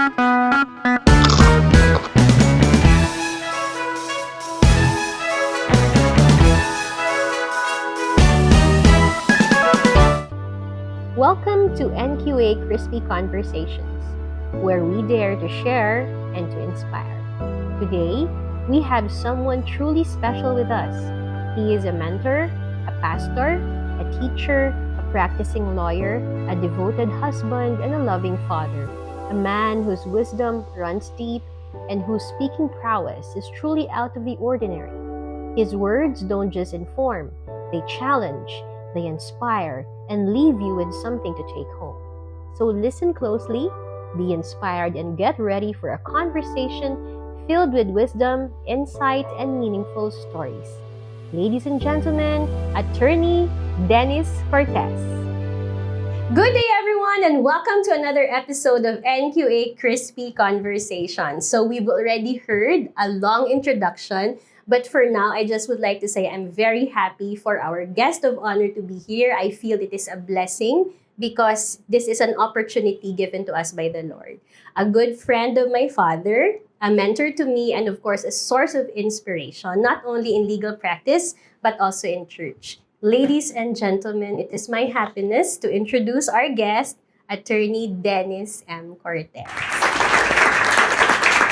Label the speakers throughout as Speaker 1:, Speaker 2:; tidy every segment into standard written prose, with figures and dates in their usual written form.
Speaker 1: Welcome to NQA Crispy Conversations, where we dare to share and to inspire. Today, we have someone truly special with us. He is a mentor, a pastor, a teacher, a practicing lawyer, a devoted husband, and a loving father. A man whose wisdom runs deep and whose speaking prowess is truly out of the ordinary. His words don't just inform, they challenge, they inspire, and leave you with something to take home. So listen closely, be inspired, and get ready for a conversation filled with wisdom, insight, and meaningful stories. Ladies and gentlemen, Attorney Dennis Cortez. Good day, everyone, and welcome to another episode of NQA Crispy Conversations. So we've already heard a long introduction, but for now, I just would like to say I'm very happy for our guest of honor to be here. I feel it is a blessing because this is an opportunity given to us by the Lord. A good friend of my father, a mentor to me, and of course, a source of inspiration, not only in legal practice, but also in church. Ladies and gentlemen, it is my happiness to introduce our guest, Attorney Dennis M. Cortez.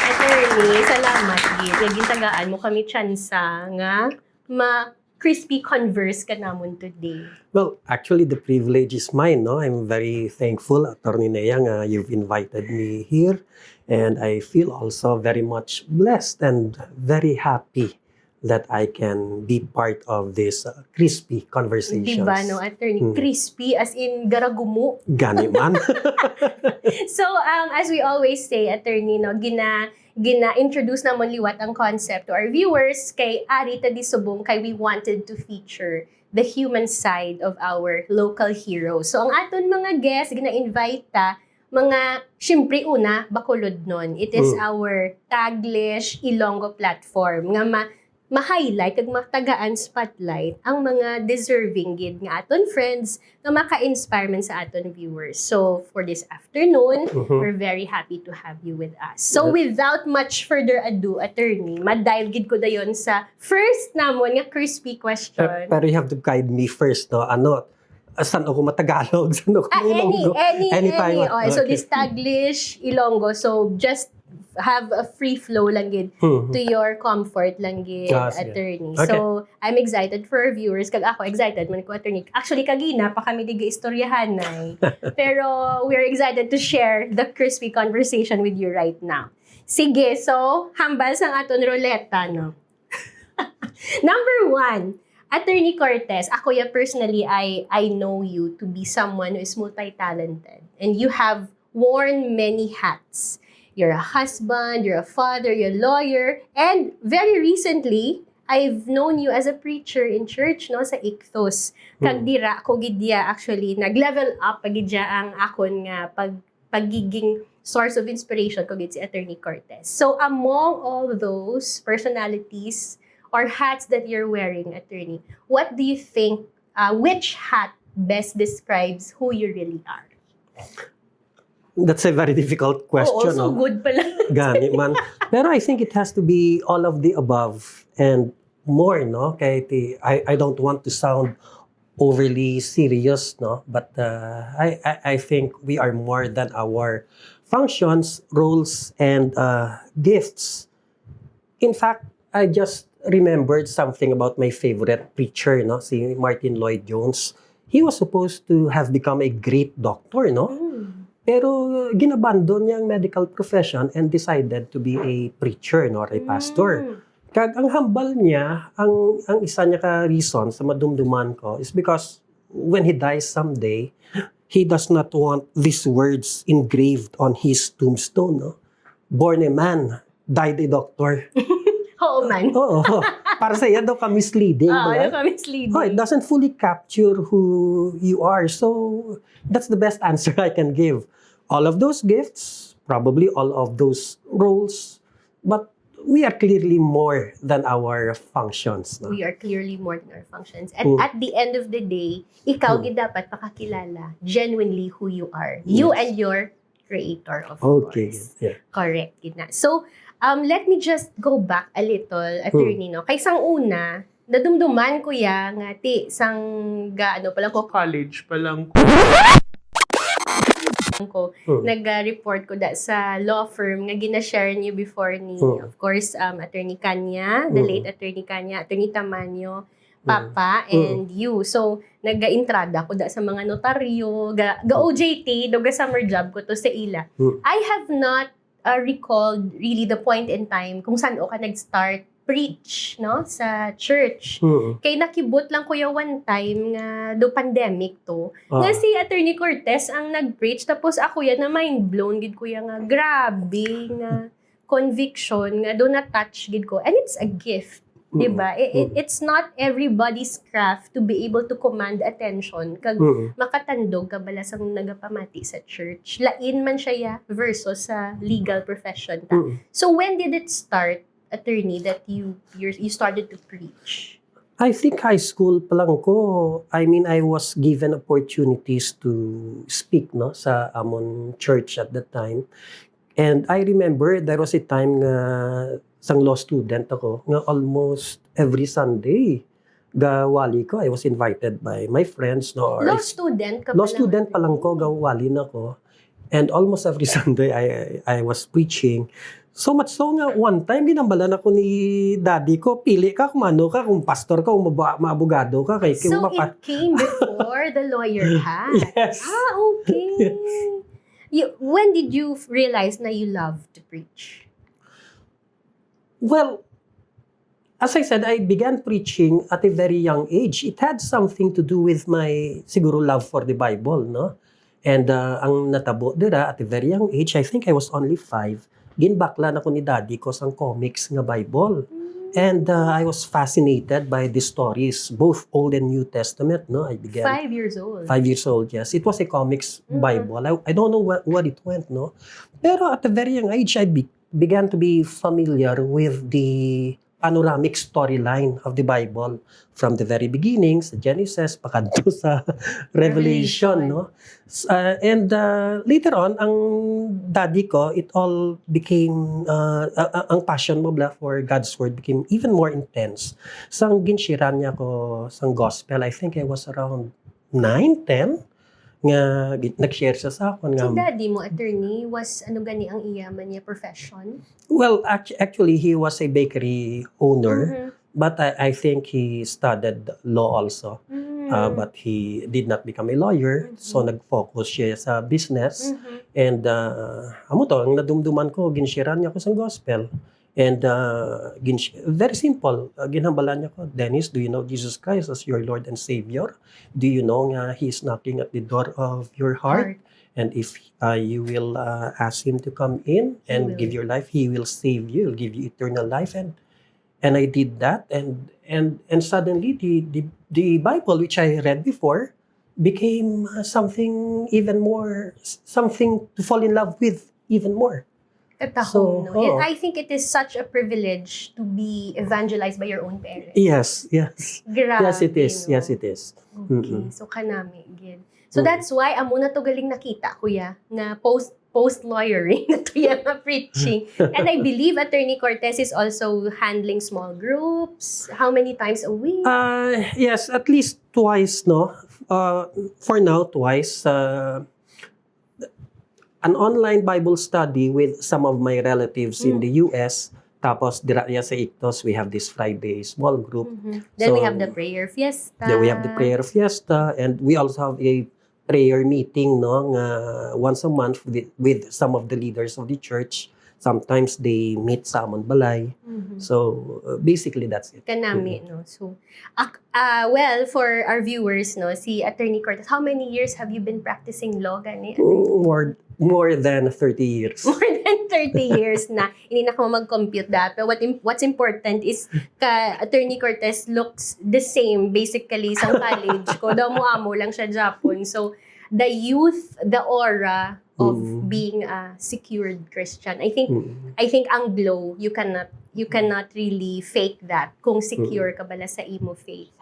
Speaker 1: Attorney, salamat gid. Gintagaan mo kami tsansa nga ma-crispy converse ka namon today.
Speaker 2: Well, actually, the privilege is mine, no? I'm very thankful, Attorney Nea, you've invited me here. And I feel also very much blessed and very happy that I can be part of this crispy conversations.
Speaker 1: Diba, no, Attorney? Crispy as in garagumo.
Speaker 2: Gani man.
Speaker 1: So, as we always say, Attorney, no, gina-introduce namon liwat ang concept to our viewers kay Ari ta di subong kay we wanted to feature the human side of our local heroes. So, ang aton mga guests, gina-invite ta, mga, syempre una, Bacolod nun. It is our Taglish Ilonggo platform nga ma-highlight kag matagaan spotlight ang mga deserving gid nga aton friends nga maka-inspire man sa aton viewers. So for this afternoon, we're very happy to have you with us. So without much further ado, Attorney, madive gid ko dayon sa first namon nga crispy question.
Speaker 2: Pero you have to guide me first, no? Saan ako matagalog? Saan ako Ilonggo?
Speaker 1: Anytime.
Speaker 2: Okay.
Speaker 1: So this Taglish Ilonggo, so just have a free flow lang gid to your comfort lang gid, Attorney.
Speaker 2: Okay.
Speaker 1: So, I'm excited for our viewers. Kag ako, excited man ko, Attorney. Actually, kagina, pa kami diga istoryahan na. Pero, we're excited to share the crispy conversation with you right now. Sige, so, hambal sang aton ruleta, no? Number 1, Attorney Cortez, ako personally, I know you to be someone who is multi-talented. And you have worn many hats. You're a husband, you're a father, you're a lawyer, and very recently, I've known you as a preacher in church, no, sa Ichthus. Kag dira ko gidya actually nag-level up pagidya ang akon nga pagiging source of inspiration ko gid si Attorney Cortez. So among all those personalities or hats that you're wearing, Attorney, what do you think which hat best describes who you really are?
Speaker 2: That's a very difficult question.
Speaker 1: Oo, so good pala.
Speaker 2: Gani man. Pero I think it has to be all of the above and more, no? Kaya I don't want to sound overly serious, no? But I think we are more than our functions, roles, and gifts. In fact, I just remembered something about my favorite preacher, no? Si Martin Lloyd-Jones. He was supposed to have become a great doctor, no? Pero ginabandon niya ang medical profession and decided to be a preacher, no, or a pastor. Kag ang hambal niya, ang isa niya ka reason sa madumduman ko is because when he dies someday, he does not want these words engraved on his tombstone, no? Born a man, died a doctor.
Speaker 1: Oo man.
Speaker 2: Oo. Para sa iya daw ka misleading.
Speaker 1: Misleading.
Speaker 2: Oh, it doesn't fully capture who you are. So, that's the best answer I can give. All of those gifts, probably all of those roles, but we are clearly more than our functions. No?
Speaker 1: We are clearly more than our functions. And at the end of the day, ikaw gid dapat pakakilala genuinely who you are. You and your creator, of
Speaker 2: Okay.
Speaker 1: course.
Speaker 2: Yeah.
Speaker 1: Correct. Gina. So, let me just go back a little, attorney, no? Kay sang una, nadumduman ko ya nga ti sang gaano pa lang ko
Speaker 3: College pa lang
Speaker 1: nag-report ko sa law firm nga gina-share niyo before ni of course attorney Kanya, the late attorney Kanya, attorney Tamanyo, Papa, and you. So nag-intrada ko sa mga notaryo, ga OJT, doga summer job ko to sa ila. I have not recalled really the point in time kung saan o ka nag-start preach, no, sa church. Kay nakibot lang kuya one time nga do pandemic to. Nga si Attorney Cortez ang nag-preach, tapos ako yan na mind blown gid kuya nga grabe nga conviction nga do na touch gid ko, and it's a gift. Diba? It's not everybody's craft to be able to command attention kag makatandog ka bala sang nagapamati sa church. Lain man siya ya versus sa legal profession ta. So when did it start, attorney, that you started to preach?
Speaker 2: I think high school pa lang ko. I mean, I was given opportunities to speak, no, sa amon church at that time. And I remember there was a time nga sang law student ako nga almost every Sunday gawali ko. I was invited by my friends, no.
Speaker 1: Law student ka
Speaker 2: Law student pa lang ko, gawali na ko. And almost every Sunday I was preaching. So much so nga, one time, ginambalan ako ni daddy ko, pili ka kung ano ka, kung pastor ka, kung maabogado ka. Kay,
Speaker 1: so it came before the lawyer hat?
Speaker 2: Yes.
Speaker 1: Okay. When did you realize na you love to preach?
Speaker 2: Well, as I said, I began preaching at a very young age. It had something to do with my, siguro, love for the Bible, no? And ang natabo dira at a very young age, I think I was only 5, ginbaklan ako ni daddy ko sang comics nga Bible. And I was fascinated by the stories, both Old and New Testament, no? I began
Speaker 1: 5 years old.
Speaker 2: 5 years old, yes. It was a comics Bible. I don't know what it went, no? Pero at a very young age, I began to be familiar with the panoramic storyline of the Bible from the very beginnings, Genesis, pakadto sa Revelation, no? And later on, ang daddy ko, it all became, ang passion mo for God's Word became even more intense. Sang ginshiran niya ko sang gospel, I think I was around 9, 10, nga nag-share siya sa akin.
Speaker 1: So daddy mo, attorney, was ano gani ang iyaman niya profession?
Speaker 2: Well, actually, he was a bakery owner, but I think he studied law also. But he did not become a lawyer, so nag-focus siya sa business. And amo to, ang nadumduman ko, ginshiran niya ko sa gospel. And very simple, ginhambalan niya ko, Dennis, do you know Jesus Christ as your Lord and Savior? Do you know nga He's knocking at the door of your heart? And if you will ask Him to come in and give your life, He will save you. He'll give you eternal life. And I did that. And suddenly the Bible, which I read before, became something even more, something to fall in love with even more.
Speaker 1: Katahong, no? And I think it is such a privilege to be evangelized by your own parents.
Speaker 2: Yes.
Speaker 1: Grabe,
Speaker 2: Yes, it is.
Speaker 1: no?
Speaker 2: Yes, it is.
Speaker 1: Okay, so kanami, gid. So that's why amo na to galing nakita, kuya, na post lawyering na to yan na preaching. And I believe Attorney Cortez is also handling small groups. How many times a week?
Speaker 2: Yes, at least twice, no? For now, twice. An online Bible study with some of my relatives in the US. Tapos, dira sa Ictos, we have this Friday small group.
Speaker 1: Then we have the prayer fiesta.
Speaker 2: Yeah, we have the prayer fiesta. And we also have a prayer meeting, no? Once a month with some of the leaders of the church. Sometimes they meet sa amon balay. So, basically, that's it.
Speaker 1: Kanami, no? So, well, for our viewers, no, si Attorney Cortez, how many years have you been practicing law, gani?
Speaker 2: More than 30 years.
Speaker 1: More than 30 years na. Hindi na ko mag-compute that. But what's important is Attorney Cortez looks the same basically sa college ko. Daw mo amo lang siya Japon. So, the youth, the aura of being a secured Christian. I think ang glow, you cannot really fake that kung secure ka bala sa imo faith.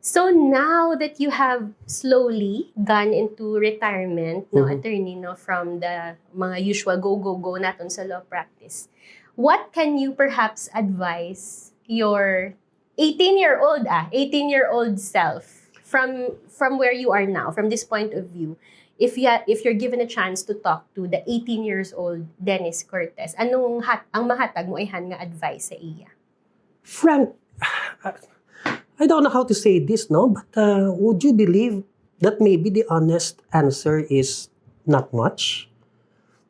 Speaker 1: So now that you have slowly gone into retirement, no,
Speaker 2: Mhm.
Speaker 1: attorney, no, from the mga usual go naton sa law practice, what can you perhaps advise your 18-year-old self from where you are now, from this point of view? If you're given a chance to talk to the 18 years old Dennis Cortez, ang mahatag mo ay nga advice sa iya?
Speaker 2: Frank, I don't know how to say this, no? But would you believe that maybe the honest answer is not much?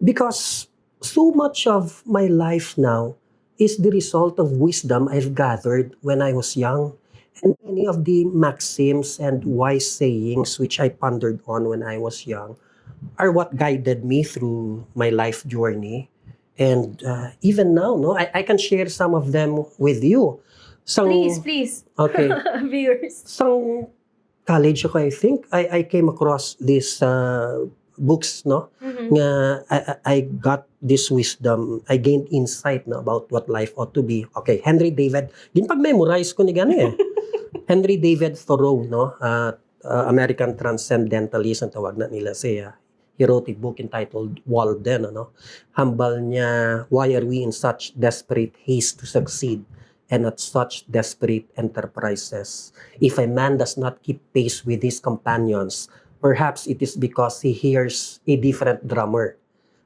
Speaker 2: Because so much of my life now is the result of wisdom I've gathered when I was young. And many of the maxims and wise sayings which I pondered on when I was young are what guided me through my life journey. And even now, no, I can share some of them with you.
Speaker 1: Please.
Speaker 2: Okay.
Speaker 1: Viewers.
Speaker 2: Sang college ako, I think, I came across these books, no?
Speaker 1: Mhm.
Speaker 2: Nga I got this wisdom, I gained insight no, about what life ought to be. Okay, Henry David, ginpag-memorize ko ni gani eh. Henry David Thoreau, no? American Transcendentalist ang tawag na nila siya. He wrote a book entitled Walden, ano? Hambal niya, why are we in such desperate haste to succeed and at such desperate enterprises? If a man does not keep pace with his companions, perhaps it is because he hears a different drummer.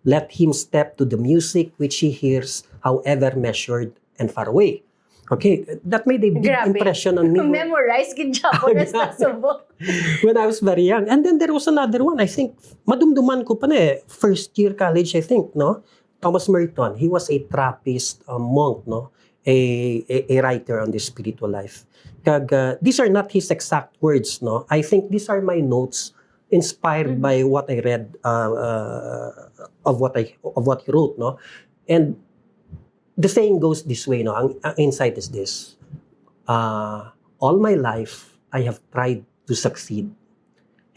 Speaker 2: Let him step to the music which he hears, however measured and far away. Okay, that made a big
Speaker 1: Grabe.
Speaker 2: impression on me
Speaker 1: Memorize gid Japo na sa subok.
Speaker 2: when I was very young. And then there was another one, I think, madumduman ko pa na eh, first year college, I think, no? Thomas Merton, he was a Trappist monk, no? A writer on the spiritual life. These are not his exact words, no? I think these are my notes inspired by what I read of what he wrote, no? And the saying goes this way, no? Ang insight is this. All my life, I have tried to succeed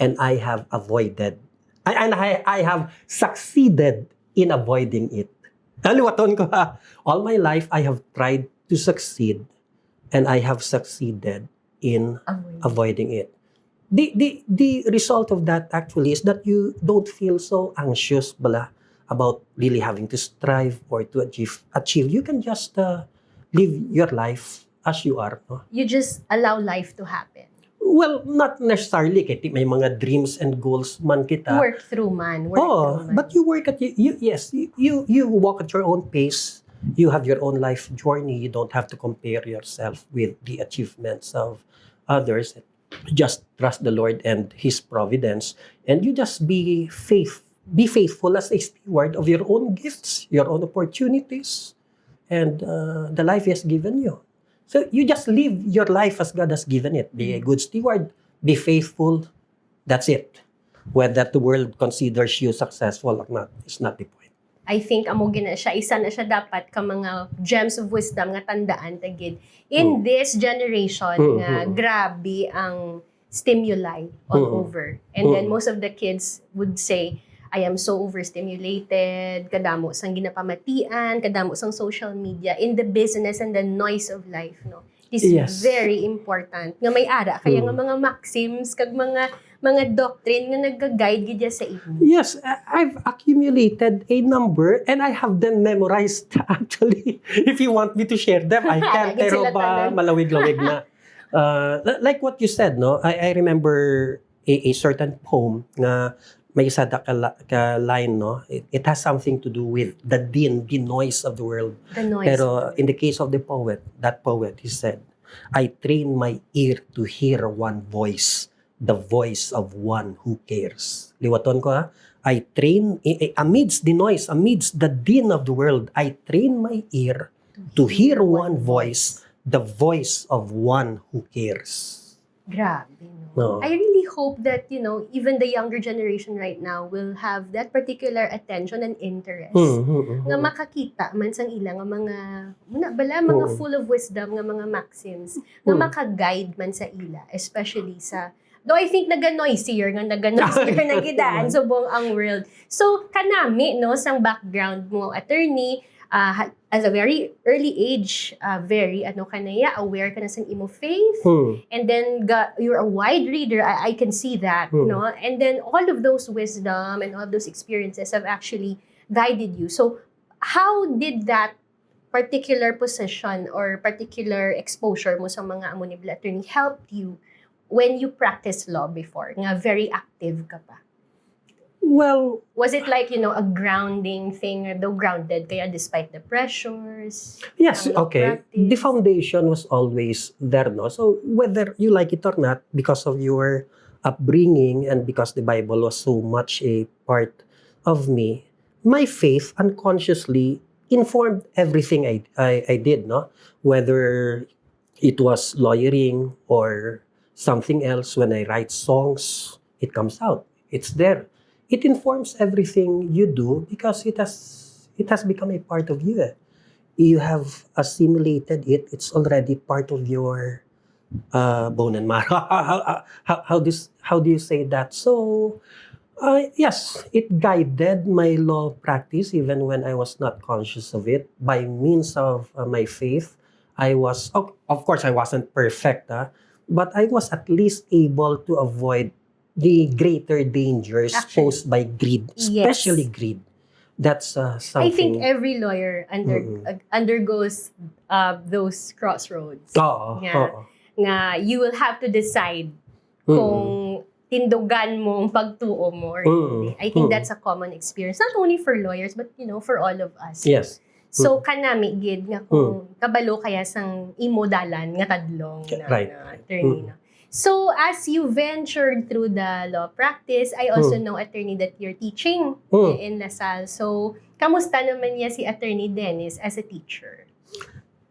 Speaker 2: and I have avoided. I have succeeded in avoiding it. Aliwaton ko ha. All my life, I have tried to succeed and I have succeeded in avoiding it. The result of that actually is that you don't feel so anxious bala about really having to strive or to achieve. You can just live your life as you are. No?
Speaker 1: You just allow life to happen.
Speaker 2: Well, not necessarily. Kaya may mga dreams and goals man kita.
Speaker 1: Work through man.
Speaker 2: But you work at you walk at your own pace. You have your own life journey. You don't have to compare yourself with the achievements of others. Just trust the Lord and His providence, and you just be faithful as a steward of your own gifts, your own opportunities, and the life He has given you. So you just live your life as God has given it. Be a good steward, be faithful. That's it. Whether the world considers you successful or not is not the point.
Speaker 1: I think amo gina siya, isa na siya dapat ka mga gems of wisdom nga tandaan tagid in this generation nga grabe ang stimuli all over. And then most of the kids would say, I am so overstimulated, kadamo sang ginapamatian, kadamo sang social media, in the business and the noise of life, no? This is very important. Nga may ara, kaya nga mga maxims, kag mga doctrine nga nag-guide gidya sa inyo.
Speaker 2: Yes, I've accumulated a number and I have them memorized actually. If you want me to share them, I can. Pero ba malawig-lawig na. Like what you said, no? I remember a certain poem na may isa ka line, no? It has something to do with the noise of the world.
Speaker 1: The noise.
Speaker 2: Pero in the case of that poet, he said, I train my ear to hear one voice, the voice of one who cares. Liwaton ko ha? I train, amidst the noise, amidst the din of the world, I train my ear to hear one voice, the voice of one who cares.
Speaker 1: Grabe,
Speaker 2: No.
Speaker 1: no? I really hope that, even the younger generation right now will have that particular attention and interest. Nga makakita man sang ilang nga mga full of wisdom nga mga maxims nga maka-guide man sa ila, especially sa though I think naga-noisier na gidaan sa buong ang world. So kanami, no, sang background mo, attorney, as a very early age, very aware ka na sa imo faith. And then you're a wide reader. I can see that, no? And then all of those wisdom and all of those experiences have actually guided you. So how did that particular position or particular exposure mo sa mga amo ni bilang attorney helped you when you practiced law before? Nga very active ka pa.
Speaker 2: Well,
Speaker 1: Was it like, a grounding thing, though grounded kaya despite the pressures?
Speaker 2: yes,
Speaker 1: ng law
Speaker 2: okay.
Speaker 1: practice?
Speaker 2: The foundation was always there, no? So whether you like it or not, because of your upbringing and because the Bible was so much a part of me, my faith unconsciously informed everything I did, no? Whether it was lawyering or something else, when I write songs, it comes out. It's there. It informs everything you do because it has become a part of you. You have assimilated it. It's already part of your bone and marrow. How do you say that? So yes, it guided my law practice even when I was not conscious of it. By means of my faith, I was, of course, I wasn't perfect, but I was at least able to avoid the greater dangers
Speaker 1: Actually,
Speaker 2: posed by greed,
Speaker 1: yes.
Speaker 2: especially greed. That's something.
Speaker 1: I think every lawyer undergoes those crossroads.
Speaker 2: Oo,
Speaker 1: Nga,
Speaker 2: oo.
Speaker 1: nga you will have to decide kung tindugan mo ang pagtuo mo or hindi. I think that's a common experience, not only for lawyers, but for all of us.
Speaker 2: Yes.
Speaker 1: So, kanami, gid, nga kung kabalo kaya sang imodalan, nga tadlong
Speaker 2: Right.
Speaker 1: na attorney. No? So, as you ventured through the law practice, I also know, attorney, that you're teaching in LaSalle. So, kamusta naman niya si Attorney Dennis as a teacher?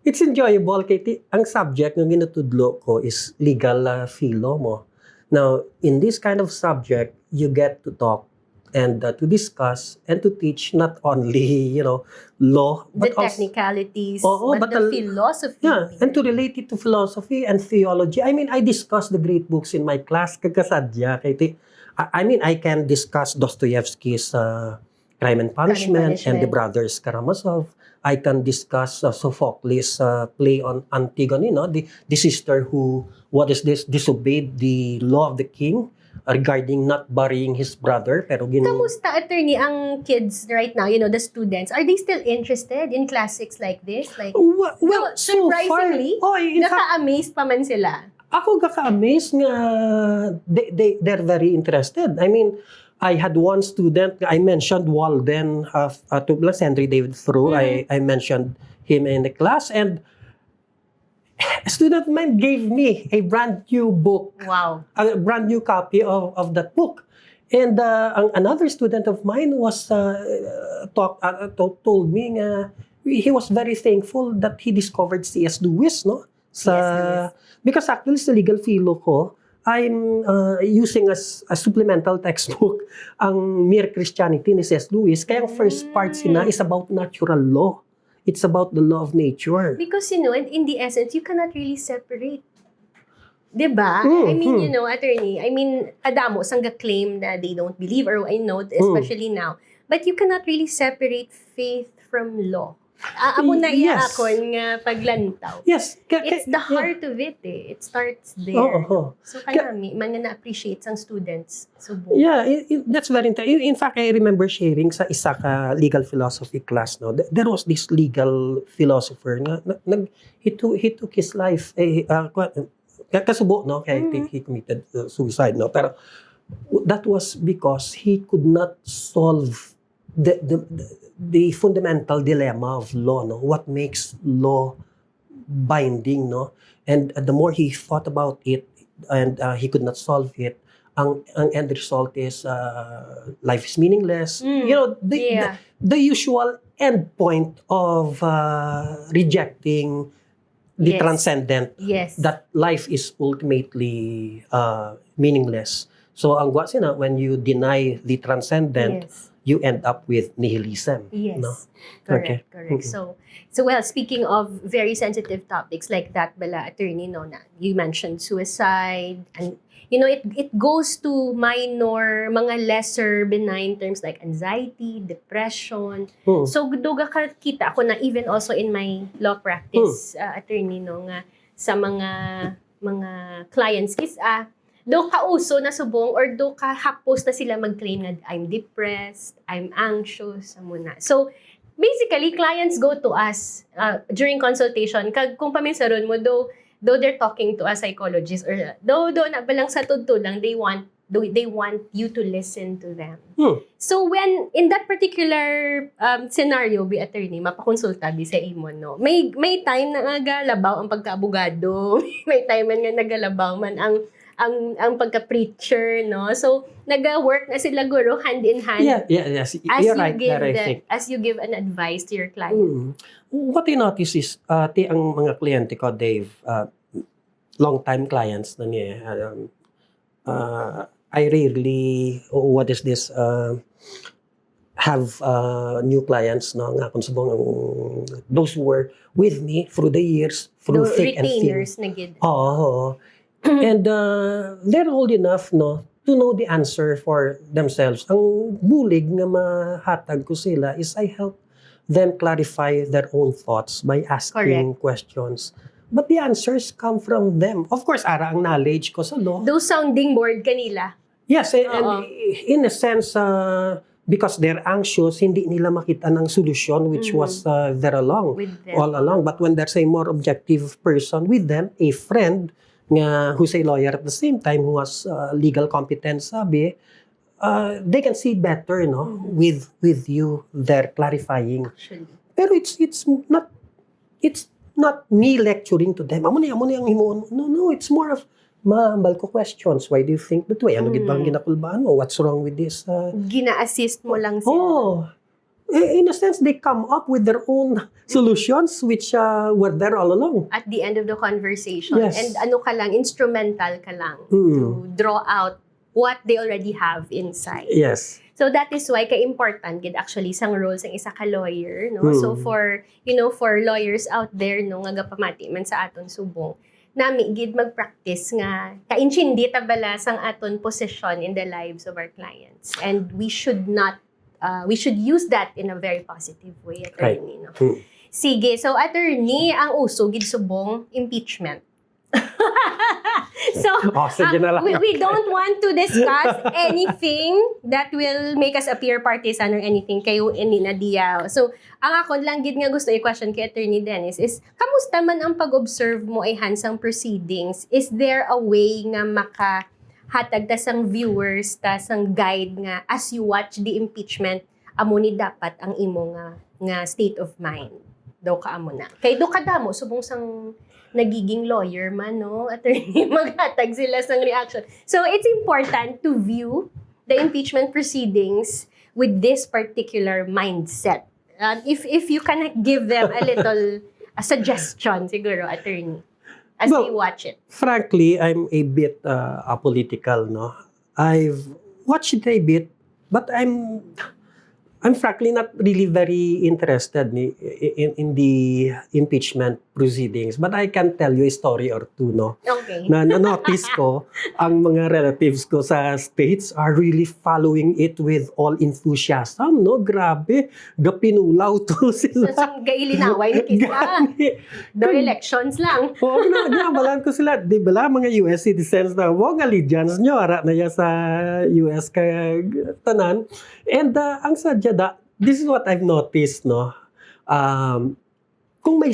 Speaker 2: It's enjoyable, Katie. Ang subject ng ginutudlo ko is legal philo mo. Now, in this kind of subject, you get to talk and to discuss and to teach not only, law,
Speaker 1: The
Speaker 2: but also,
Speaker 1: technicalities,
Speaker 2: but
Speaker 1: but the philosophy.
Speaker 2: yeah, and to relate it to philosophy and theology. I mean, I discuss the great books in my class, kagasadya, Katie. I mean, I can discuss Dostoevsky's Crime and Punishment and the Brothers Karamazov. I can discuss Sophocles' play on Antigone, the sister who, disobeyed the law of the king regarding not burying his brother. Pero
Speaker 1: Kamusta, attorney, ang kids right now, the students, are they still interested in classics like this? Like,
Speaker 2: well, so far,
Speaker 1: surprisingly,
Speaker 2: in fact,
Speaker 1: naka-amazed pa man sila.
Speaker 2: ako gaka-amaze nga they're very interested. I mean, I had one student, I mentioned Walden to Henry David Thoreau. I mentioned him in the class, and a student of mine gave me a brand new book.
Speaker 1: Wow.
Speaker 2: A brand new copy of that book. And another student of mine was told me he was very thankful that he discovered C.S. Lewis, no?
Speaker 1: Lewis.
Speaker 2: Because actually sa legal philo ko, I'm using as a supplemental textbook ang Mere Christianity ni C.S. Lewis. Kaya ang first part is about natural law. It's about the law of nature.
Speaker 1: Because, in the essence, you cannot really separate. Diba? I mean, attorney, kadamo, sangga claim na they don't believe, or I know, especially now. But you cannot really separate faith from law. Amo na
Speaker 2: Yes.
Speaker 1: akon nga paglantaw.
Speaker 2: Yes.
Speaker 1: It's the heart of it eh. It starts there.
Speaker 2: Oo.
Speaker 1: So kanami, man nga na-appreciate sang students. So,
Speaker 2: Yeah, that's very interesting. In fact, I remember sharing sa isa ka legal philosophy class, no. There was this legal philosopher na he took his life kasubo, no, kaya he committed suicide, no. Pero that was because he could not solve the fundamental dilemma of law, no? What makes law binding, no? And the more he thought about it, and he could not solve it, ang end result is life is meaningless. The usual end point of rejecting the
Speaker 1: Yes.
Speaker 2: transcendent,
Speaker 1: yes.
Speaker 2: that life is ultimately meaningless. So ang when you deny the transcendent,
Speaker 1: Yes.
Speaker 2: you end up with nihilism.
Speaker 1: Yes.
Speaker 2: No?
Speaker 1: Correct,
Speaker 2: Okay.
Speaker 1: correct. So well, speaking of very sensitive topics like that, bala, attorney, no, na you mentioned suicide, and it goes to minor, mga lesser benign terms like anxiety, depression. So duga ka kita ako na even also in my law practice, attorney, no, nga sa mga clients is do kauso na subong or do ka hapos na sila mag-claim na I'm depressed, I'm anxious, muna. So, basically, clients go to us during consultation. Kung paminsaron mo, though they're talking to a psychologist or though na balang sa tudto lang, they want you to listen to them. So, when, in that particular scenario, be attorney, mapakonsulta bi sa imo, no? May time na nga labaw ang pagkaabogado, may time man nga nagalabaw man ang pagka-preacher, no? So, nag-work na sila guro hand in hand.
Speaker 2: Yes.
Speaker 1: As
Speaker 2: You're
Speaker 1: you
Speaker 2: right.
Speaker 1: give
Speaker 2: I think.
Speaker 1: as you give an advice to your client.
Speaker 2: What I notice is, ang mga kliyente ko, Dave, long-time clients na niya, I rarely, have new clients, no? Nga kung subong, those who were with me through the years, through thick and thin.
Speaker 1: Retainers na gid.
Speaker 2: Oo. And they're old enough, no, to know the answer for themselves. Ang bulig nga mahatag ko sila is I help them clarify their own thoughts by asking questions. But the answers come from them. Of course, ara ang knowledge ko sa law.
Speaker 1: Those sounding board kanila.
Speaker 2: Yes, and in a sense, because they're anxious, hindi nila makita ng solution which was there all along. But when there's a more objective person with them, a friend, nga who's a lawyer at the same time who has legal competence, sabi, they can see better, no, with you they're clarifying.
Speaker 1: Actually.
Speaker 2: Pero it's not me lecturing to them. Amo ni ang himuon. No, it's more of maambal ko questions. Why do you think that way? Ano gid bang ginakulbaan mo? What's wrong with this?
Speaker 1: Gina-assist mo lang sila.
Speaker 2: In a sense, they come up with their own solutions which were there all along.
Speaker 1: At the end of the conversation.
Speaker 2: Yes.
Speaker 1: And instrumental ka lang to draw out what they already have inside.
Speaker 2: Yes.
Speaker 1: So that is why ka-important gid actually sang role sang isa ka lawyer, no? So for lawyers out there, no, nga gapamati man sa aton subong, nami gid mag-practice nga kainchindi ta bala sang aton position in the lives of our clients. And we should use that in a very positive way, attorney, no? Sige, so attorney, ang uso gid subong impeachment. So,
Speaker 2: sige na lang.
Speaker 1: we don't want to discuss anything that will make us appear partisan or anything kayo ini na diya. So, ang ako lang gid nga gusto i-question kay Attorney Dennis is, kamusta man ang pag-observe mo ay hansang proceedings? Is there a way nga hatag ta sang viewers, ta sang guide nga as you watch the impeachment, amo ni dapat ang imo nga state of mind daw ka amo na kay do kadamo subong sang nagiging lawyer man, no, attorney, maghatag sila sang reaction. So it's important to view the impeachment proceedings with this particular mindset. If you can give them a little suggestion siguro, attorney, as they watch it.
Speaker 2: Frankly, I'm a bit apolitical, no? I've watched it a bit, but I'm frankly not really very interested in the impeachment proceedings. But I can tell you a story or two, no?
Speaker 1: Okay.
Speaker 2: Na notice ko, ang mga relatives ko sa States are really following it with all enthusiasm, no? Grabe, gapinulaw to sila.
Speaker 1: So, gailinaway ni Kisa. The elections lang.
Speaker 2: Oo, ginabalan ko sila. Di ba lang, mga US citizens na, wag allegiance nyo, ara na yan sa US tanan. And ang sadya this is what I've noticed, no? Kung may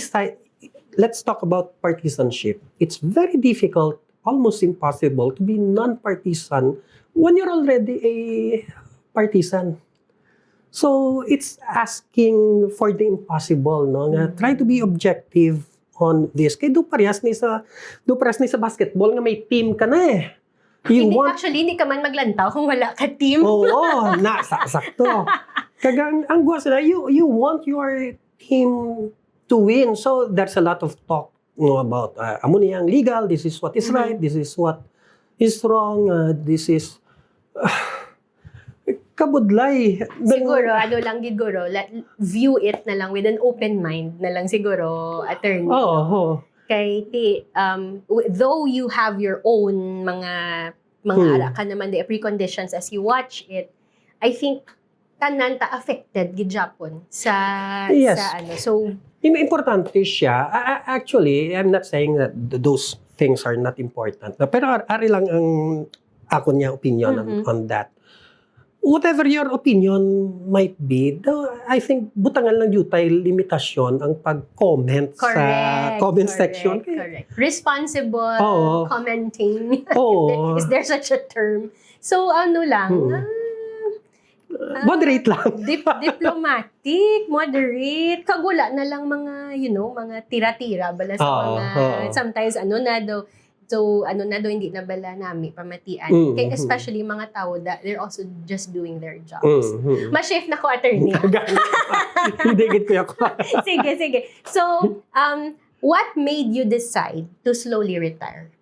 Speaker 2: let's talk about partisanship. It's very difficult, almost impossible, to be non-partisan when you're already a partisan. So, it's asking for the impossible, no? Try to be objective on this. Kaya do parehas ni sa basketball nga may team ka na eh.
Speaker 1: Hindi ka man maglantaw kung wala ka team.
Speaker 2: Oo, sakto. Kagang ang gusto na, you want your team to win. So there's a lot of talk, about amo niyang legal, this is what is right, this is what is wrong, this is kabudlay.
Speaker 1: Siguro, ano lang siguro, view it na lang with an open mind na lang siguro, attorney.
Speaker 2: Oo.
Speaker 1: Kay though you have your own mga ara ka naman the preconditions as you watch it, I think tanan ta affected gid Japon sa
Speaker 2: Yes.
Speaker 1: sa ano. So
Speaker 2: Importante siya. Actually, I'm not saying that those things are not important. Pero ari lang ang ako niya opinion on that. Whatever your opinion might be, I think butangan lang yutay limitasyon ang pag-comment sa comment section.
Speaker 1: Correct. Responsible
Speaker 2: Oo.
Speaker 1: commenting.
Speaker 2: Oo.
Speaker 1: Is there such a term? So ano lang,
Speaker 2: Moderate lang.
Speaker 1: diplomatic, moderate, kagula na lang mga, mga tira-tira bala sa mga, sometimes hindi na bala nami pamatian. Kaya especially mga tao that they're also just doing their jobs. Ma-chef na ko, attorney.
Speaker 2: Hindi, git ko ako.
Speaker 1: Sige. So, what made you decide to slowly retire?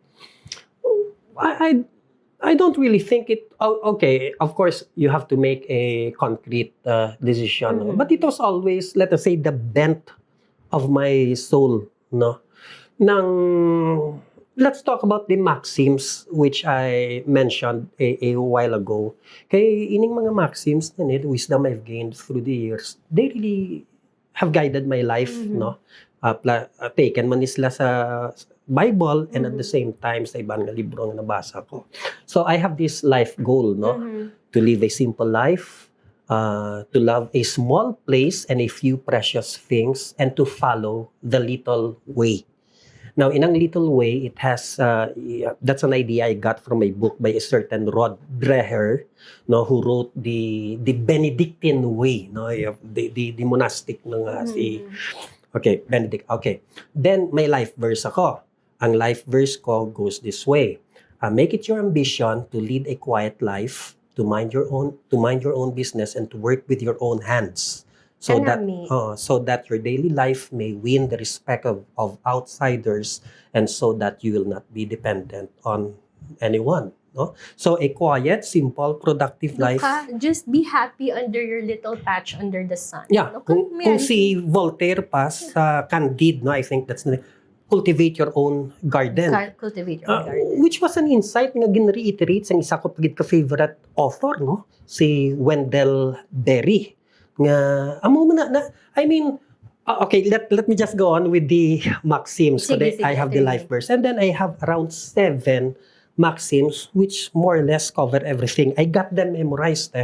Speaker 2: I don't really think it. Okay, of course, you have to make a concrete decision. But it was always, let us say, the bent of my soul. No, let's talk about the maxims which I mentioned a while ago. Kay ining mga maxims na the wisdom I've gained through the years, they really have guided my life. No, taken man isla sa Bible and at the same time sa ibang libro nga nabasa ko. So I have this life goal, no? To live a simple life, to love a small place and a few precious things, and to follow the little way. Now, in ang little way, it has, that's an idea I got from a book by a certain Rod Dreher, no, who wrote the Benedictine way, no, the monastic ng okay, Benedict. Okay. Then, may life verse ako. Ang life verse ko goes this way. Make it your ambition to lead a quiet life, to mind your own business, and to work with your own hands. So that your daily life may win the respect of outsiders, and so that you will not be dependent on anyone. No? So a quiet, simple, productive life.
Speaker 1: Just be happy under your little patch under the sun.
Speaker 2: Yeah. Kung si Voltaire pa sa Candide, no, I think that's cultivate your own garden.
Speaker 1: Cultivate your own garden.
Speaker 2: Which was an insight nga gin-reiterate sa isa ko pagit ka favorite author, no? Si Wendell Berry. Nga, okay, let me just go on with the maxims. So I have the life verse. And then I have around 7 maxims which more or less cover everything. I got them memorized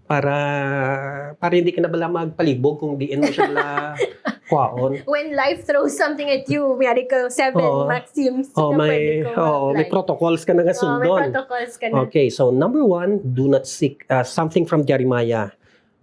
Speaker 2: para hindi ka na bala magpalibog kung diin mo siya la kwaon.
Speaker 1: When life throws something at you, mayari ka 7 maxims.
Speaker 2: May protocols ka na nga sundon.
Speaker 1: May protocols ka na.
Speaker 2: Okay, so number 1, do not seek something from Jeremiah.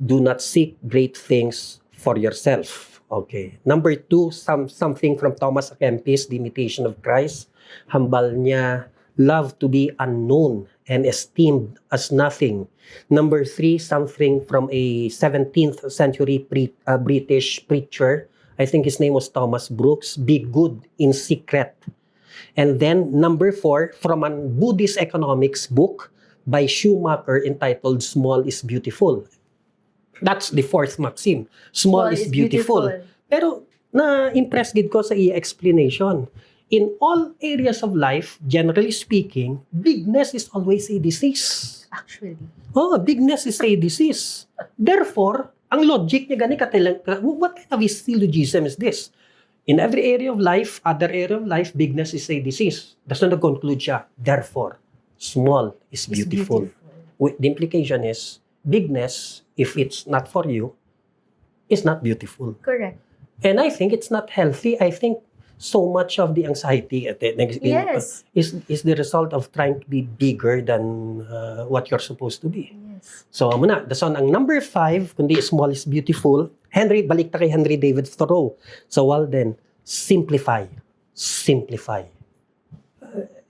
Speaker 2: Do not seek great things for yourself. Okay. Number 2, something from Thomas A. Kempis, The Imitation of Christ. Hambal niya, love to be unknown and esteemed as nothing. Number 3, something from a 17th century British preacher. I think his name was Thomas Brooks. Be good in secret. And then number 4, from a Buddhist economics book by Schumacher entitled Small is Beautiful. That's the 4th maxim. Small is beautiful. Pero na-impress gid ko sa explanation. In all areas of life, generally speaking, bigness is always a disease.
Speaker 1: Actually.
Speaker 2: Bigness is a disease. Therefore, ang logic niya gani what kind of syllogism is this? In every area of life, other area of life, bigness is a disease. That's not conclude siya. Therefore, small is beautiful. The implication is, bigness, if it's not for you, is not beautiful.
Speaker 1: Correct.
Speaker 2: And I think it's not healthy. I think so much of the anxiety is the result of trying to be bigger than what you're supposed to be.
Speaker 1: Yes.
Speaker 2: So, muna, ang number 5, kundi small is beautiful, balik ta kay Henry David Thoreau. So, Walden, simplify. Simplify.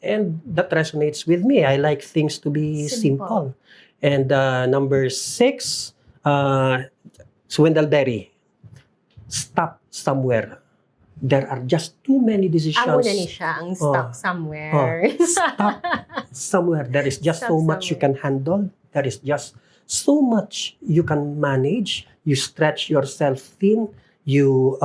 Speaker 2: And that resonates with me. I like things to be simple. And number 6, Wendell Berry, stop somewhere. There are just too many decisions.
Speaker 1: Amo na ni siya, ang stop somewhere.
Speaker 2: Stop somewhere. There is just so much you can handle. There is just so much you can manage. You stretch yourself thin. You,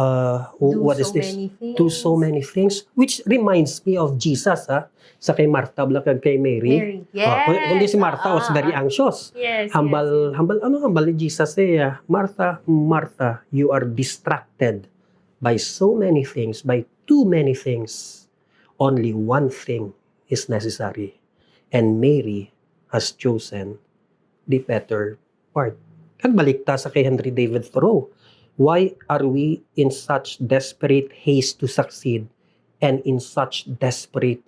Speaker 2: what is this? Do so many things. Which reminds me of Jesus, sa kay Martha, kag kay Mary.
Speaker 1: Yes.
Speaker 2: Kundi si Martha was very anxious.
Speaker 1: Yes.
Speaker 2: Humble ni Jesus Martha, Martha, you are distracted by so many things, by too many things. Only one thing is necessary. And Mary has chosen the better part. Kag balikta sa kay Henry David Thoreau. Why are we in such desperate haste to succeed and in such desperate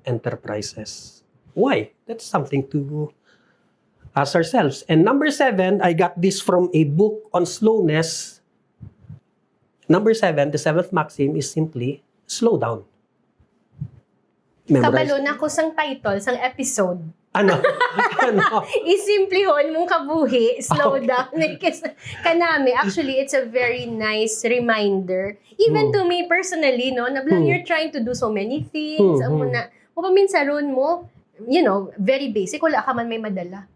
Speaker 2: enterprises? Why? That's something to ask ourselves. And number 7, I got this from a book on slowness. Number 7, the 7th maxim is simply slow down. Memorize.
Speaker 1: Kabalo na ko sang title, sang episode.
Speaker 2: Ano?
Speaker 1: Isimplihon mong kabuhi, slow down. Kanami, actually, it's a very nice reminder. Even to me personally, no, na you're trying to do so many things. Amo na, paminsaron mo, very basic, wala ka man may madala.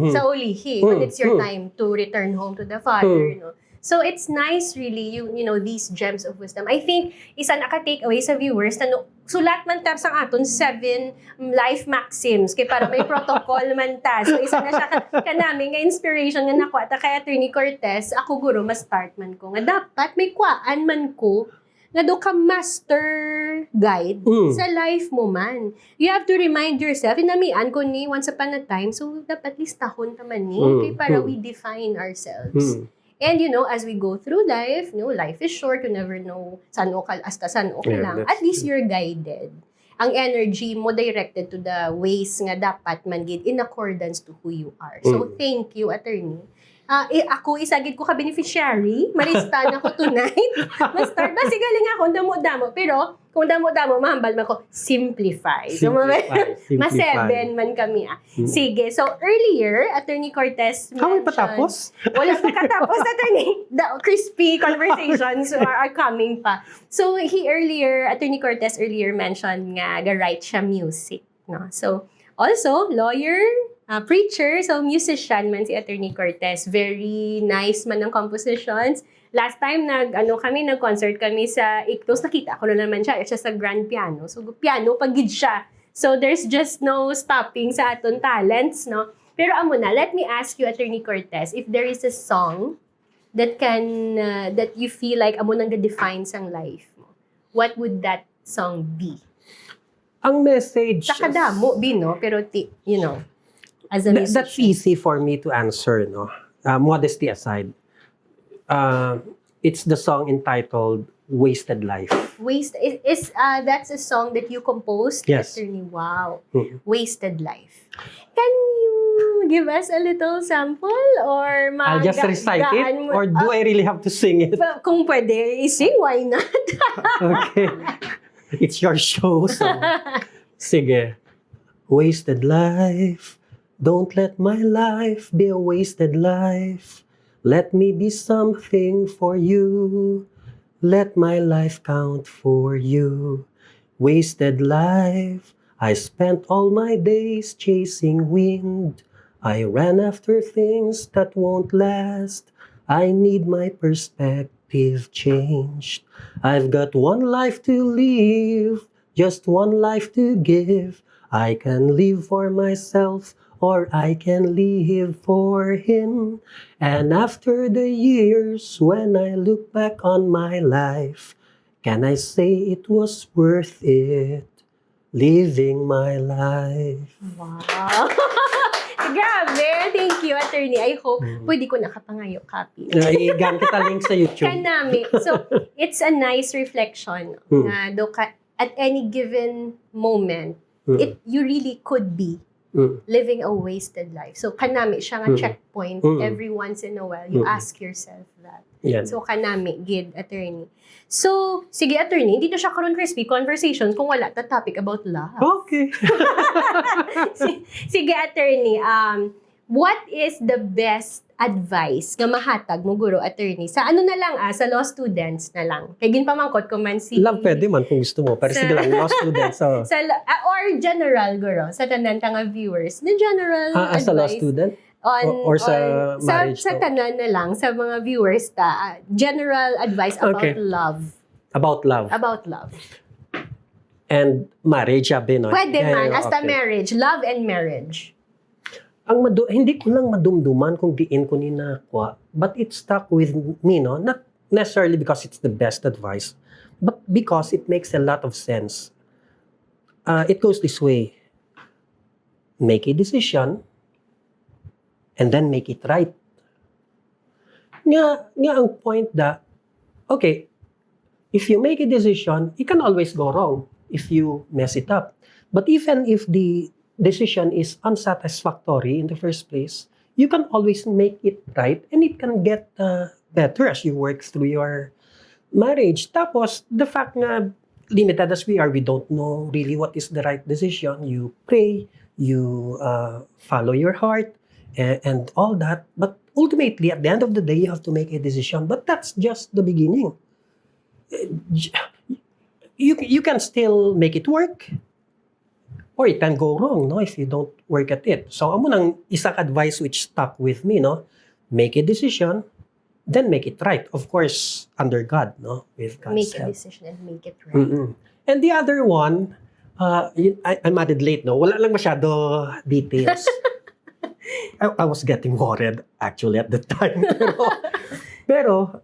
Speaker 1: Sa ulihi, when it's your time to return home to the Father, So it's nice really, these gems of wisdom. I think, isa naka-take away sa viewers na sulat man tab sang aton 7 life maxims kay para may protocol man ta. So isa na siya kanami nga inspiration nga nakuha ta kay Attorney Cortez. Ako guro ma-start man ko nga dapat may kuan man ko nga do ka master guide sa life mo man. You have to remind yourself, inamian ko ni once upon a time, so dapat listahon ta man ni kay para we define ourselves. And as we go through life, life is short. You never know saan o ka lang. At least you're guided. Ang energy mo directed to the ways nga dapat man gid in accordance to who you are. So thank you, Attorney. Ako isagid ko ka beneficiary. Maristan ako tonight. Ma-start ba sigaling ako damo-damo. Pero kung damo-damo mahambal man ko simplify. So ma-7 man kami. Sige. So earlier Attorney Cortez mentioned.
Speaker 2: Patapos?
Speaker 1: Wala pa katapos, Attorney. The crispy conversations are coming pa. So Attorney Cortez earlier mentioned nga ga-write siya music, no? So also lawyer, preacher, so musician man si Attorney Cortez. Very nice man ang compositions. Last time nag-concert kami sa Ictos, nakita ko na naman siya sa grand piano. So piano pagid siya. So there's just no stopping sa aton talents, no? Pero amo na, let me ask you, Attorney Cortez, if there is a song that that you feel like amo nang define sang life mo, what would that song be?
Speaker 2: Ang message
Speaker 1: sa kadamo no, pero as a musician.
Speaker 2: That's easy for me to answer, no? Modesty aside. It's the song entitled Wasted Life. That's a song that you composed? Yes.
Speaker 1: Attorney, wow. Wasted Life. Can you give us a little sample? Or
Speaker 2: I'll just recite it? Or do I really have to sing it?
Speaker 1: Kung pwede i-sing, why not?
Speaker 2: Okay. It's your show, so. Sige. Wasted life. Don't let my life be a wasted life. Let me be something for you. Let my life count for you. Wasted life. I spent all my days chasing wind. I ran after things that won't last. I need my perspective changed. I've got one life to live, just one life to give. I can live for myself, or I can live for Him. And after the years, when I look back on my life, can I say it was worth it, living my life?
Speaker 1: Wow! Grabe! Thank you, Attorney. I hope pwede ko nakapangayo copy.
Speaker 2: Igan kita link sa YouTube.
Speaker 1: Kanami. So, it's a nice reflection na at any given moment, you really could be living a wasted life. So, kanami siya nga checkpoint every once in a while. You ask yourself that.
Speaker 2: Yan.
Speaker 1: So, kanami, gid, Attorney. So, sige, Attorney, hindi na siya karoon crispy conversation kung wala ta topic about love.
Speaker 2: Okay.
Speaker 1: Sige, Attorney, what is the best advice nga mahatag mo, Guro, Attorney? Sa na lang, sa law students na lang. Kaya ginpamangkot ko man si...
Speaker 2: Love, pwede man kung gusto mo. Pero sige lang, law students. So.
Speaker 1: Or general, Guro, sa tanan nga viewers. The general advice.
Speaker 2: As a law student? Or sa marriage
Speaker 1: sa
Speaker 2: to.
Speaker 1: tanan na lang, sa mga viewers general advice about
Speaker 2: Okay.
Speaker 1: love.
Speaker 2: About love.
Speaker 1: About love.
Speaker 2: And marriage, sabi, no?
Speaker 1: Pwede man, hasta
Speaker 2: okay.
Speaker 1: marriage. Love and marriage.
Speaker 2: Hindi ko lang madumduman kung diin ko ni nakuha, but it stuck with me, no? Not necessarily because it's the best advice, but because it makes a lot of sense. It goes this way. Make a decision, and then make it right. Nga ang point that, okay, if you make a decision, it can always go wrong if you mess it up. But even if the decision is unsatisfactory in the first place, you can always make it right and it can get better as you work through your marriage. Tapos, the fact na limited as we are, we don't know really what is the right decision. You pray, you follow your heart, and all that. But ultimately, at the end of the day, you have to make a decision. But that's just the beginning. You can still make it work, or it can go wrong, no, if you don't work at it. So, amo nang isang advice which stuck with me, no? Make a decision, then make it right. Of course, under God, no? With God's
Speaker 1: Make a
Speaker 2: help.
Speaker 1: decision and make it right.
Speaker 2: Mm-mm. And the other one, I'm added late, no? Wala lang masyado details. I was getting worried, actually, at the time. Pero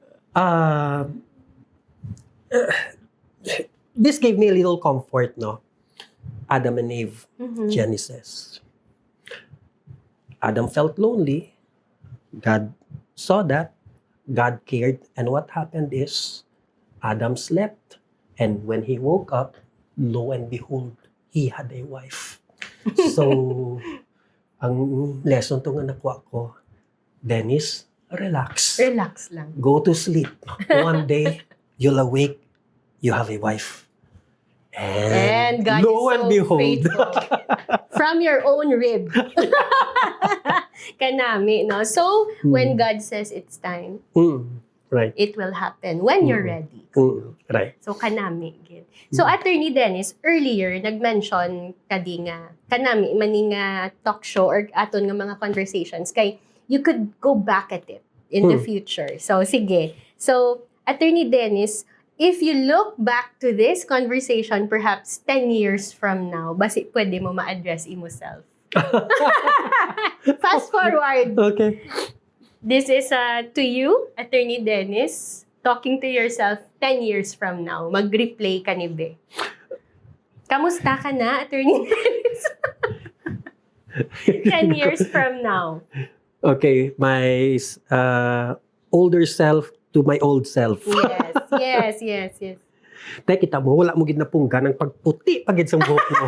Speaker 2: this gave me a little comfort, no? Adam and Eve,
Speaker 1: Mhm.
Speaker 2: Genesis. Adam felt lonely. God saw that. God cared. And what happened is, Adam slept. And when he woke up, lo and behold, he had a wife. So, ang lesson to nga nakuha ko, Dennis, relax.
Speaker 1: Relax lang.
Speaker 2: Go to sleep. One day, you'll awake, you have a wife.
Speaker 1: And God
Speaker 2: lo
Speaker 1: is
Speaker 2: and
Speaker 1: so
Speaker 2: behold.
Speaker 1: faithful. From your own rib. Kanami, no? So, when God says it's time,
Speaker 2: Right.
Speaker 1: it will happen when you're ready.
Speaker 2: Right.
Speaker 1: So, kanami. Gid. So, Attorney Dennis, earlier, nag-mention kadi nga, kanami, mani nga talk show or aton nga mga conversations, kay you could go back at it in the future. So, sige. So, Attorney Dennis, if you look back to this conversation perhaps 10 years from now, basi pwede mo ma-address imo self. Fast forward.
Speaker 2: Okay.
Speaker 1: This is to you, Attorney Dennis, talking to yourself 10 years from now. Mag-replay ka ni Be. Kamusta ka na, Attorney Dennis? 10 years from now.
Speaker 2: Okay, my older self to my old self.
Speaker 1: Yes.
Speaker 2: Tay, kita mo, wala mo gid na pungga ng pagputi pagid sa buhok mo.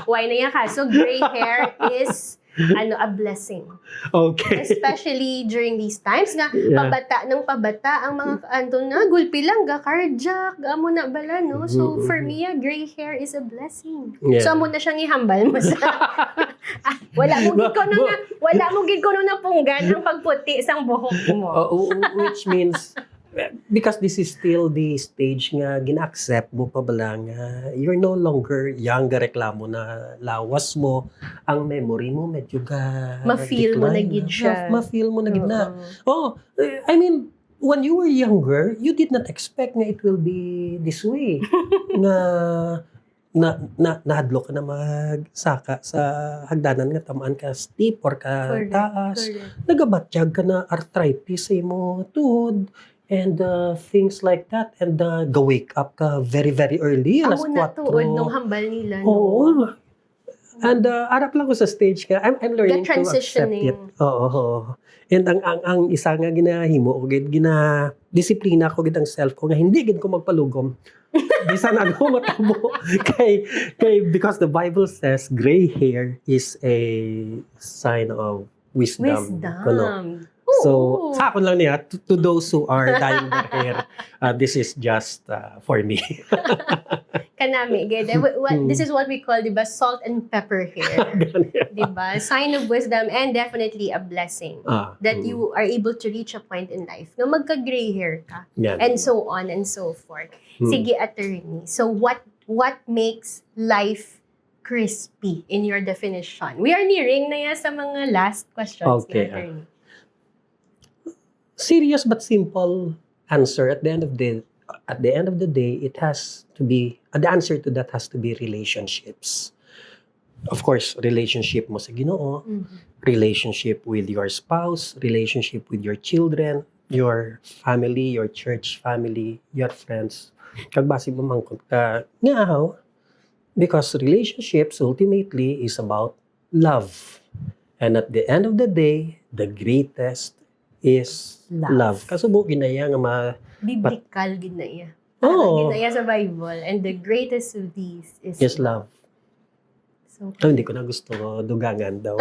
Speaker 1: Why na yan ka? So, gray hair is a blessing.
Speaker 2: Okay.
Speaker 1: Especially during these times nga,
Speaker 2: Yeah.
Speaker 1: pabata ang mga andun na, gulpi lang, cardiac, amo na bala, no? So, for me, gray hair is a blessing.
Speaker 2: Yeah.
Speaker 1: So, amo na siyang ihambal mo sa... wala mo gid ko na punggan ang pagputi sang buhok mo.
Speaker 2: Which means, because this is still the stage nga gina-accept mo pa bala nga you're no longer young, reklamo na lawas mo, ang memory mo medyo
Speaker 1: Ma-feel mo na gid siya.
Speaker 2: Ma-feel mo na gid na. I mean, when you were younger, you did not expect nga it will be this way. nga nahadlo ka na magsaka sa hagdanan nga tamaan ka steep or ka taas.
Speaker 1: Correct.
Speaker 2: Nagabatyag ka na arthritis sa imo tuhod and things like that, and wake up ka very very early, alas
Speaker 1: Amo na
Speaker 2: 4.
Speaker 1: tuod nung hambal nila, no?
Speaker 2: Oo. And harap lang ko sa stage ka, I'm learning to accept
Speaker 1: transitioning.
Speaker 2: it. Oo. And ang isa nga ginahimo ko gid disiplina ko gid ang self ko nga hindi gid ko magpalugom. Bisan ano matabo kay because the Bible says gray hair is a sign of wisdom. Kuno. So, sa akin lang niya, to those who are dyeing their hair, this is just for me.
Speaker 1: Kanami, gid. This is what we call, diba, salt and pepper hair. Diba? Sign of wisdom and definitely a blessing that you are able to reach a point in life na magka-gray hair ka.
Speaker 2: Yan.
Speaker 1: And so on and so forth. Sige, Attorney. So what makes life crispy in your definition? We are nearing na yan sa mga last questions.
Speaker 2: Okay,
Speaker 1: na, attorney.
Speaker 2: Serious but simple answer. At the end of the day, it has to be, the answer to that has to be relationships. Of course, relationship mo sa Ginoo, relationship with your spouse, relationship with your children, your family, your church family, your friends. Kagbasi mo mangkot ka, nga because relationships ultimately is about love. And at the end of the day, the greatest is love. Kasubo ginaya nga
Speaker 1: biblical ginaya.
Speaker 2: Oo.
Speaker 1: Ginaya sa Bible. And the greatest of these is
Speaker 2: love.
Speaker 1: So,
Speaker 2: hindi ko na gusto dugangan daw.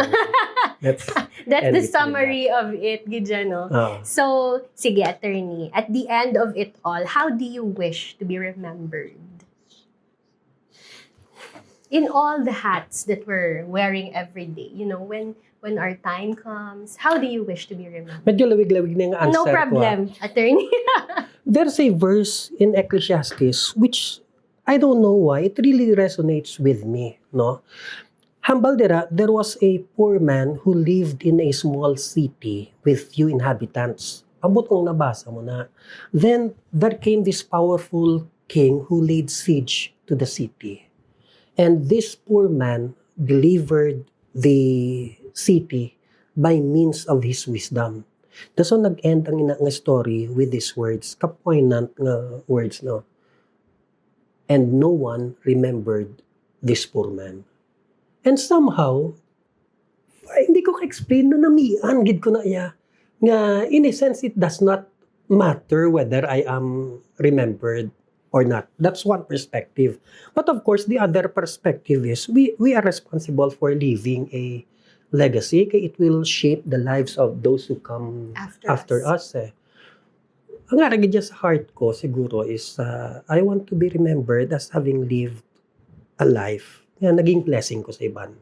Speaker 2: That's
Speaker 1: the summary of it, gidya, no? So, sige, attorney, at the end of it all, how do you wish to be remembered? In all the hats that we're wearing every day, you know, when our time comes, how do you wish to be remembered?
Speaker 2: Medyo lawig-lawig na yung answer
Speaker 1: No problem,
Speaker 2: ko.
Speaker 1: attorney.
Speaker 2: There's a verse in Ecclesiastes which I don't know why, it really resonates with me, no? Hambal dira, there was a poor man who lived in a small city with few inhabitants. Abot kong nabasa mo na. Then, there came this powerful king who laid siege to the city. And this poor man delivered the city by means of his wisdom. So, nag-end ang ina nga story with these words, kapoinant nga words, no? And no one remembered this poor man. And somehow, hindi ko ka-explain na namian, gid ko na iya. Nga, in a sense, it does not matter whether I am remembered or not. That's one perspective. But of course, the other perspective is we are responsible for leaving a legacy. Kaya it will shape the lives of those who come after us. Ang aragid niya sa heart ko siguro is I want to be remembered as having lived a life na naging blessing ko sa iban.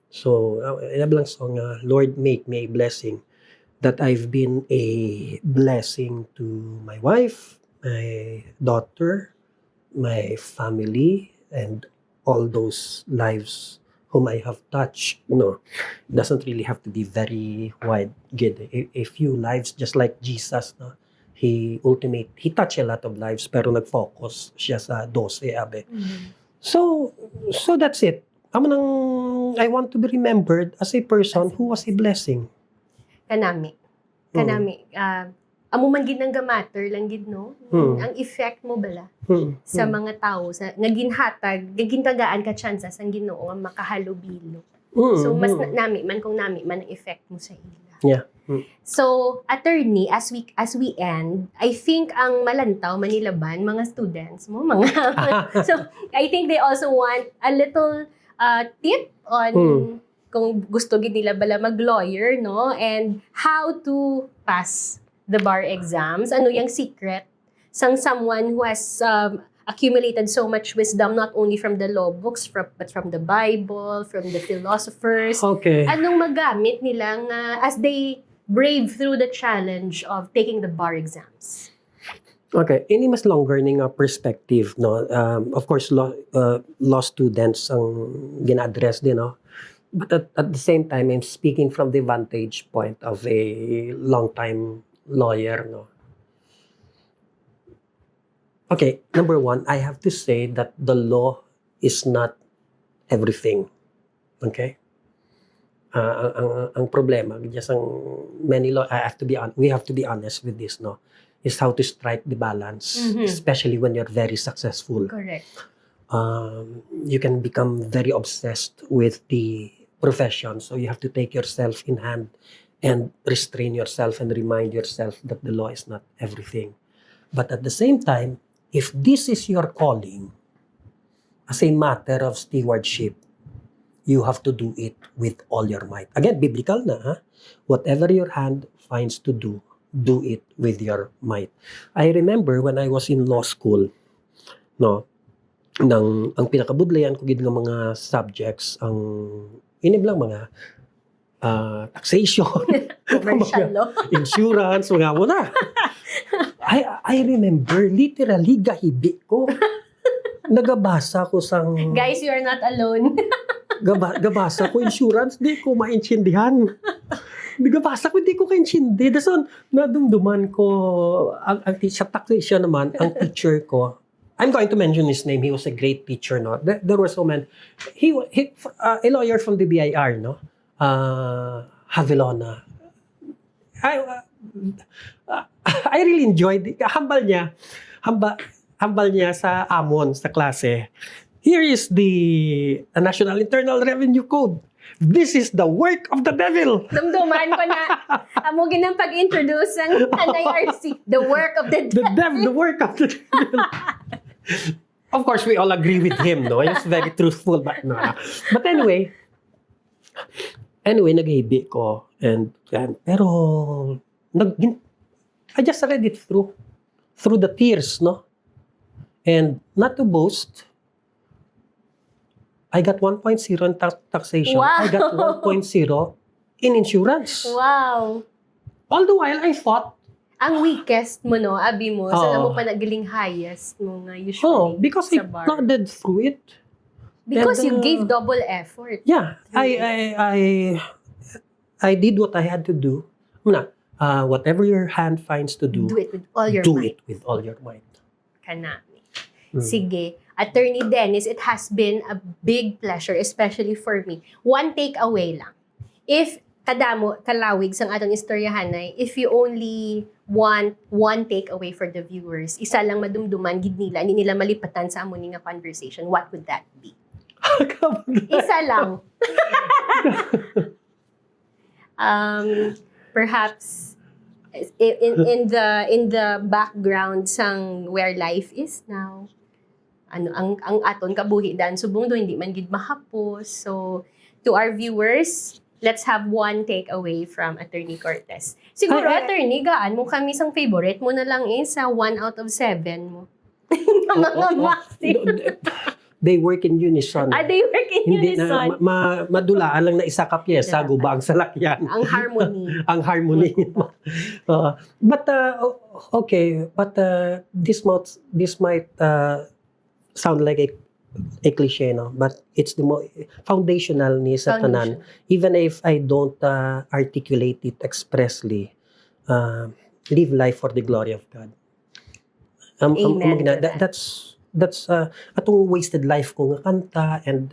Speaker 2: So, lang song, Lord, make me a blessing, that I've been a blessing to my wife, my daughter, my family, and all those lives whom I have touched. No, it doesn't really have to be very wide. Good. A few lives, just like Jesus, no? He touched a lot of lives pero nag-focus siya sa 12 abe. So that's it. I want to be remembered as a person who was a blessing.
Speaker 1: Kanami. Amo man gid nang gamatter lang gid, no? Ang effect mo bala sa mga tao sa naginhatag, nagintagaan ka chances ang Ginoo nga makahalubilo. So mas nami man ang effect mo sa ila.
Speaker 2: Yeah.
Speaker 1: So, attorney, as we end, I think ang malantaw manilaban mga students mo, so I think they also want a little tip on kung gusto gid nila bala mag-lawyer, no? And how to pass the bar exams. Ano yung secret sang someone who has accumulated so much wisdom not only from the law books but from the Bible, from the philosophers.
Speaker 2: Okay.
Speaker 1: Anong magamit nila as they brave through the challenge of taking the bar exams?
Speaker 2: Okay, ini mas longer ning perspective, no. Of course, law students ang gina-address din, no. But at the same time, I'm speaking from the vantage point of a long-time lawyer, no. Okay, number one, I have to say that the law is not everything. Okay? Ang problema, just ang many law, we have to be honest with this, no? Is how to strike the balance, especially when you're very successful.
Speaker 1: Correct.
Speaker 2: You can become very obsessed with the profession, so you have to take yourself in hand and restrain yourself and remind yourself that the law is not everything. But at the same time, if this is your calling as a matter of stewardship, you have to do it with all your might. Again, biblical na, ha? Whatever your hand finds to do it with your might. I remember when I was in law school, no, ang pinakabudlayan ko gid nga mga subjects ang iniblang mga taxation,
Speaker 1: commercial law,
Speaker 2: insurance, mga muna. I remember literally gahibi ko. nagabasa ko sang
Speaker 1: Guys, you are not alone.
Speaker 2: gabasa ko insurance, di ko maintindihan. Nagabasa ko, di ko kaintindi. Dason, nadumduman ko, sa taxation naman, ang teacher ko, I'm going to mention his name. He was a great teacher, no? There was a man, a lawyer from the BIR, no? Havilona. I really enjoyed it. Hambal niya sa amon, sa klase. Here is the National Internal Revenue Code. This is the work of the devil.
Speaker 1: Dumduman ko na. Amo ginang pag-introduce ng NIRC. The work of the devil.
Speaker 2: The work of the devil. Of course, we all agree with him, no? He's very truthful, but no. But anyway, nag-hibi ko. Pero, I just read it through the tears, no? And not to boast, I got 1.0 in taxation.
Speaker 1: Wow.
Speaker 2: I got 1.0 in insurance.
Speaker 1: Wow.
Speaker 2: All the while, I thought,
Speaker 1: Ang weakest mo, no? Abi mo.
Speaker 2: Oo.
Speaker 1: Sa mo pa nagaling highest mo nga usually
Speaker 2: because
Speaker 1: sa
Speaker 2: I
Speaker 1: bar.
Speaker 2: nodded through it.
Speaker 1: Because
Speaker 2: And,
Speaker 1: you gave double effort.
Speaker 2: Yeah, I did what I had to do. Whatever your hand finds to do,
Speaker 1: Do it with all your
Speaker 2: do
Speaker 1: might.
Speaker 2: it with all your might.
Speaker 1: Kanami. Sige. Attorney Dennis, it has been a big pleasure, especially for me. One takeaway lang. If kalawig sang atong istoryahanay, if you only want one takeaway for the viewers, isa lang madumduman, gid nila, hindi nila malipatan sa amon nga conversation, what would that be? Isa lang. Perhaps in the background sang where life is now, ang aton kabuhi dan subong do hindi man gid mahapos. So to our viewers, let's have one takeaway from Attorney Cortez. Siguro attorney, gaan mo kami sang favorite mo na lang sa 1 out of 7 mo. Mga maximum.
Speaker 2: They work in unison.
Speaker 1: They work in
Speaker 2: Hindi
Speaker 1: unison.
Speaker 2: na madulaan lang na isa ka pyesa, guba ang salakyan.
Speaker 1: Ang harmony.
Speaker 2: Ang harmony. Okay, but this might sound like a cliche, no? But it's the foundational ni sa tanan. Even if I don't articulate it expressly, live life for the glory of God.
Speaker 1: Amen to that.
Speaker 2: That's atong wasted life ko nga kanta, and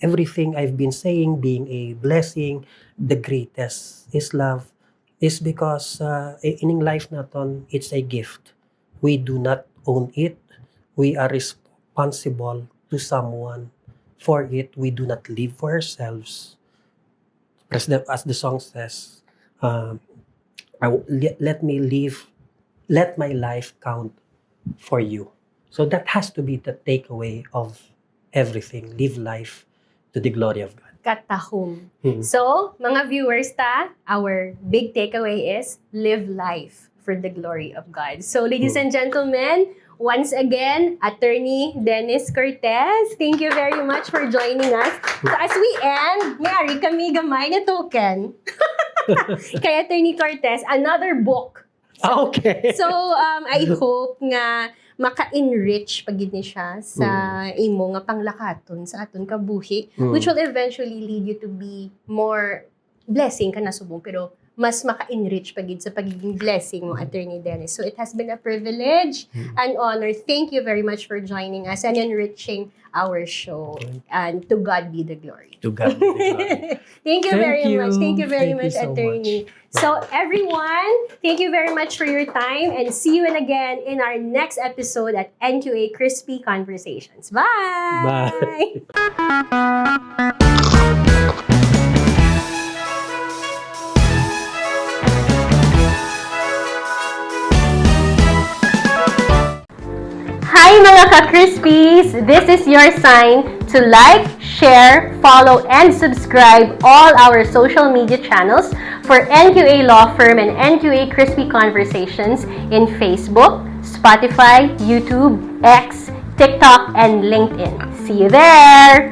Speaker 2: everything I've been saying being a blessing, the greatest is love, is because ining life naton, it's a gift. We do not own it. We are responsible to someone for it. We do not live for ourselves. As the song says, let my life count for you. So that has to be the takeaway of everything. Live life to the glory of God.
Speaker 1: Katahom. So, mga viewers our big takeaway is live life for the glory of God. So, ladies and gentlemen, once again, Attorney Dennis Cortez, thank you very much for joining us. So, as we end, mayari kami gamay na token. Kay Attorney Cortez, another book.
Speaker 2: Okay.
Speaker 1: So, I hope nga maka-enrich pagid ni siya sa imo nga panglakaton sa aton kabuhi, which will eventually lead you to be more blessing ka na subong, pero mas maka-enrich pagid sa pagiging blessing mo, Attorney Dennis. So it has been a privilege and honor. Thank you very much for joining us and enriching our show. And to God be the glory.
Speaker 2: To God be the glory.
Speaker 1: Thank you very
Speaker 2: you.
Speaker 1: much. Thank you very
Speaker 2: Thank
Speaker 1: much,
Speaker 2: you so
Speaker 1: Attorney.
Speaker 2: much.
Speaker 1: So everyone, thank you very much for your time, and see you again in our next episode at NQA Crispy Conversations. Bye!
Speaker 2: Bye.
Speaker 1: Hi mga ka-Crispies! This is your sign to like, share, follow, and subscribe all our social media channels for NQA Law Firm and NQA Crispy Conversations in Facebook, Spotify, YouTube, X, TikTok, and LinkedIn. See you there!